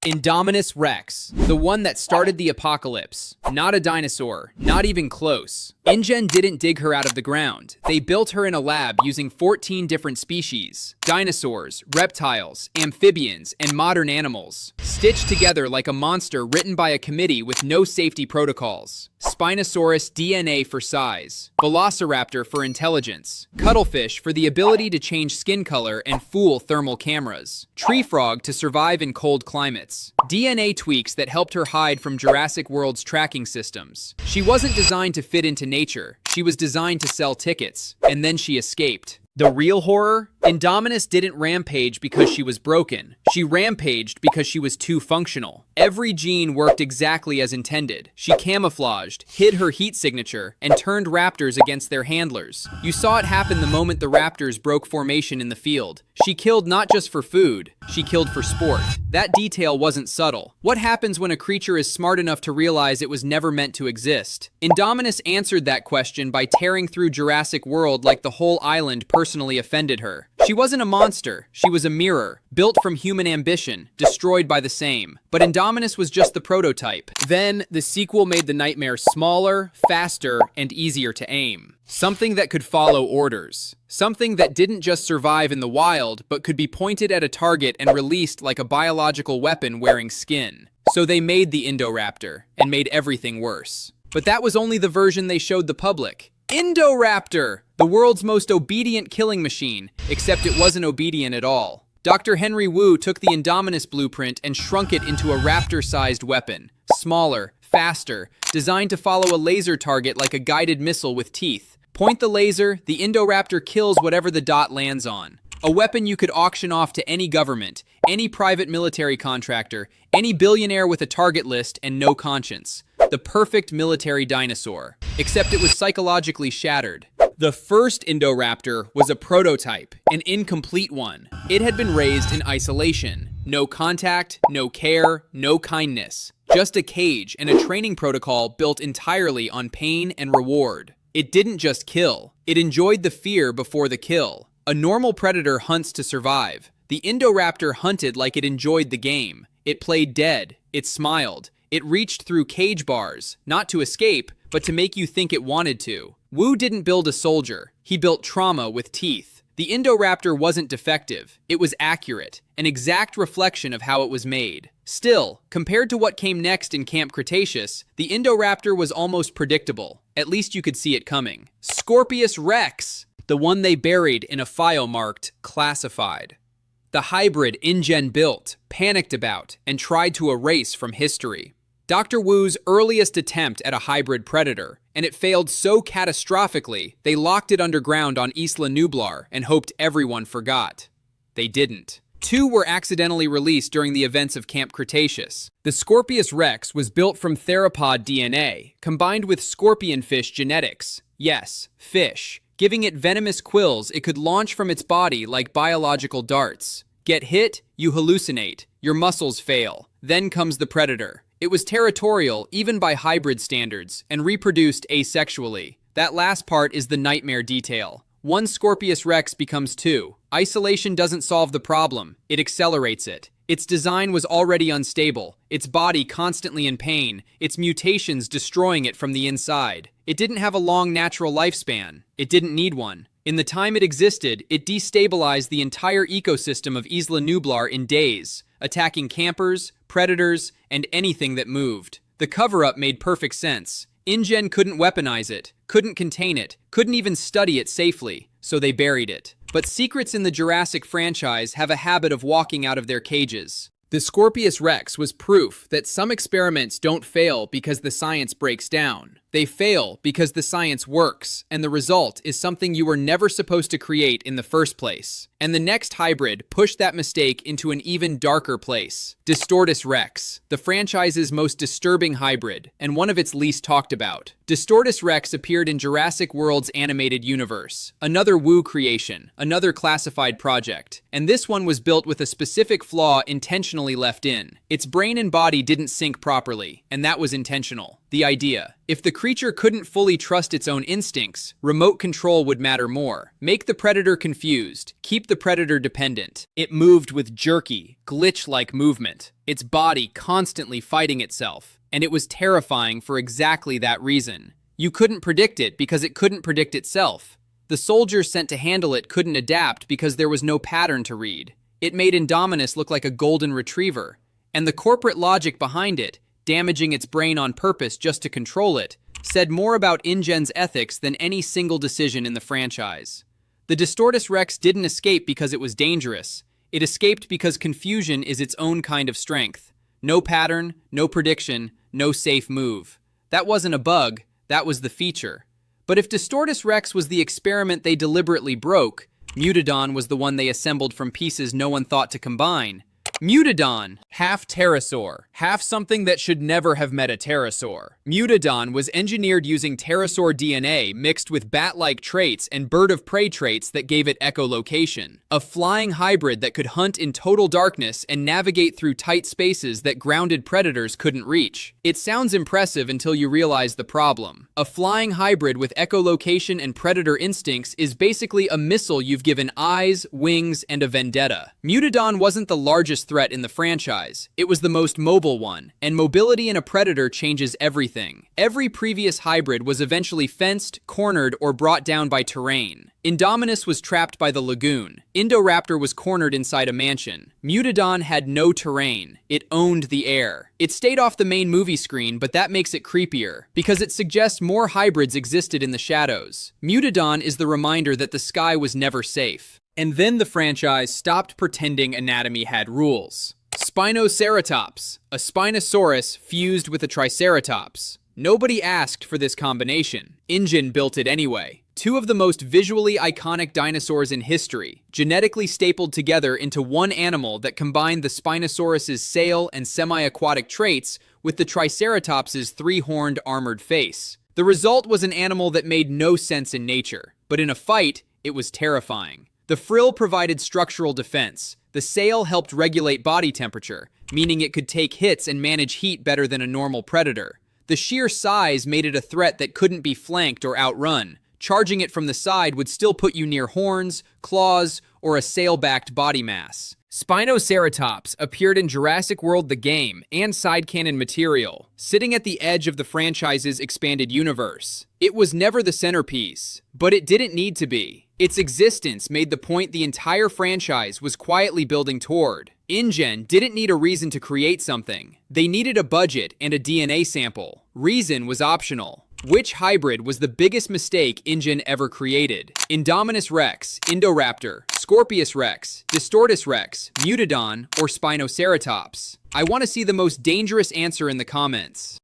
Indominus Rex, the one that started the apocalypse. Not a dinosaur, not even close. InGen didn't dig her out of the ground. They built her in a lab using 14 different species. Dinosaurs, reptiles, amphibians, and modern animals. Stitched together like a monster written by a committee with no safety protocols. Spinosaurus DNA for size. Velociraptor for intelligence. Cuttlefish for the ability to change skin color and fool thermal cameras. Tree frog to survive in cold climates. DNA tweaks that helped her hide from Jurassic World's tracking systems. She wasn't designed to fit into nature. She was designed to sell tickets. And then she escaped. The real horror? Indominus didn't rampage because she was broken. She rampaged because she was too functional. Every gene worked exactly as intended. She camouflaged, hid her heat signature, and turned raptors against their handlers. You saw it happen the moment the raptors broke formation in the field. She killed not just for food, she killed for sport. That detail wasn't subtle. What happens when a creature is smart enough to realize it was never meant to exist? Indominus answered that question by tearing through Jurassic World like the whole island personally offended her. She wasn't a monster, she was a mirror, built from human ambition, destroyed by the same. But Indominus was just the prototype. Then, the sequel made the nightmare smaller, faster, and easier to aim. Something that could follow orders. Something that didn't just survive in the wild, but could be pointed at a target and released like a biological weapon wearing skin. So they made the Indoraptor, and made everything worse. But that was only the version they showed the public. Indoraptor! The world's most obedient killing machine, except it wasn't obedient at all. Dr. Henry Wu took the Indominus blueprint and shrunk it into a raptor-sized weapon. Smaller, faster, designed to follow a laser target like a guided missile with teeth. Point the laser, the Indoraptor kills whatever the dot lands on. A weapon you could auction off to any government, any private military contractor, any billionaire with a target list and no conscience. The perfect military dinosaur. Except it was psychologically shattered. The first Indoraptor was a prototype, an incomplete one. It had been raised in isolation. No contact, no care, no kindness. Just a cage and a training protocol built entirely on pain and reward. It didn't just kill. It enjoyed the fear before the kill. A normal predator hunts to survive. The Indoraptor hunted like it enjoyed the game. It played dead. It smiled. It reached through cage bars, not to escape, but to make you think it wanted to. Wu didn't build a soldier. He built trauma with teeth. The Indoraptor wasn't defective. It was accurate, an exact reflection of how it was made. Still, compared to what came next in Camp Cretaceous, the Indoraptor was almost predictable. At least you could see it coming. Scorpius Rex! The one they buried in a file marked classified. The hybrid InGen built, panicked about, and tried to erase from history. Dr. Wu's earliest attempt at a hybrid predator, and it failed so catastrophically, they locked it underground on Isla Nublar and hoped everyone forgot. They didn't. Two were accidentally released during the events of Camp Cretaceous. The Scorpius Rex was built from theropod DNA, combined with scorpion fish genetics. Yes, fish. Giving it venomous quills it could launch from its body like biological darts. Get hit, you hallucinate. Your muscles fail. Then comes the predator. It was territorial, even by hybrid standards, and reproduced asexually. That last part is the nightmare detail. One Scorpius Rex becomes two. Isolation doesn't solve the problem, it accelerates it. Its design was already unstable, its body constantly in pain, its mutations destroying it from the inside. It didn't have a long natural lifespan. It didn't need one. In the time it existed, it destabilized the entire ecosystem of Isla Nublar in days, attacking campers, predators, and anything that moved. The cover-up made perfect sense. InGen couldn't weaponize it, couldn't contain it, couldn't even study it safely, so they buried it. But secrets in the Jurassic franchise have a habit of walking out of their cages. The Scorpius Rex was proof that some experiments don't fail because the science breaks down. They fail because the science works, and the result is something you were never supposed to create in the first place. And the next hybrid pushed that mistake into an even darker place. Distortus Rex, the franchise's most disturbing hybrid, and one of its least talked about. Distortus Rex appeared in Jurassic World's animated universe. Another Wu creation, another classified project. And this one was built with a specific flaw intentionally left in. Its brain and body didn't sync properly, and that was intentional. The idea. If the creature couldn't fully trust its own instincts, remote control would matter more. Make the predator confused, keep the predator dependent. It moved with jerky, glitch-like movement, its body constantly fighting itself, and it was terrifying for exactly that reason. You couldn't predict it because it couldn't predict itself. The soldiers sent to handle it couldn't adapt because there was no pattern to read. It made Indominus look like a golden retriever, and the corporate logic behind it, damaging its brain on purpose just to control it, said more about InGen's ethics than any single decision in the franchise. The Distortus Rex didn't escape because it was dangerous. It escaped because confusion is its own kind of strength. No pattern, no prediction, no safe move. That wasn't a bug, that was the feature. But if Distortus Rex was the experiment they deliberately broke, Mutadon was the one they assembled from pieces no one thought to combine. Mutadon, half pterosaur, half something that should never have met a pterosaur. Mutadon was engineered using pterosaur DNA mixed with bat-like traits and bird-of-prey traits that gave it echolocation. A flying hybrid that could hunt in total darkness and navigate through tight spaces that grounded predators couldn't reach. It sounds impressive until you realize the problem. A flying hybrid with echolocation and predator instincts is basically a missile you've given eyes, wings, and a vendetta. Mutadon wasn't the largest threat in the franchise. It was the most mobile one, and mobility in a predator changes everything. Every previous hybrid was eventually fenced, cornered, or brought down by terrain. Indominus was trapped by the lagoon. Indoraptor was cornered inside a mansion. Mutadon had no terrain. It owned the air. It stayed off the main movie screen, but that makes it creepier, because it suggests more hybrids existed in the shadows. Mutadon is the reminder that the sky was never safe. And then the franchise stopped pretending anatomy had rules. Spinoceratops, a Spinosaurus fused with a Triceratops. Nobody asked for this combination. InGen built it anyway. Two of the most visually iconic dinosaurs in history, genetically stapled together into one animal that combined the Spinosaurus's sail and semi-aquatic traits with the Triceratops's three-horned armored face. The result was an animal that made no sense in nature, but in a fight, it was terrifying. The frill provided structural defense. The sail helped regulate body temperature, meaning it could take hits and manage heat better than a normal predator. The sheer size made it a threat that couldn't be flanked or outrun. Charging it from the side would still put you near horns, claws, or a sail-backed body mass. Spinoceratops appeared in Jurassic World the game and side canon material, sitting at the edge of the franchise's expanded universe. It was never the centerpiece, but it didn't need to be. Its existence made the point the entire franchise was quietly building toward. InGen didn't need a reason to create something. They needed a budget and a DNA sample. Reason was optional. Which hybrid was the biggest mistake InGen ever created? Indominus Rex, Indoraptor, Scorpius Rex, Distortus Rex, Mutadon, or Spinoceratops? I want to see the most dangerous answer in the comments.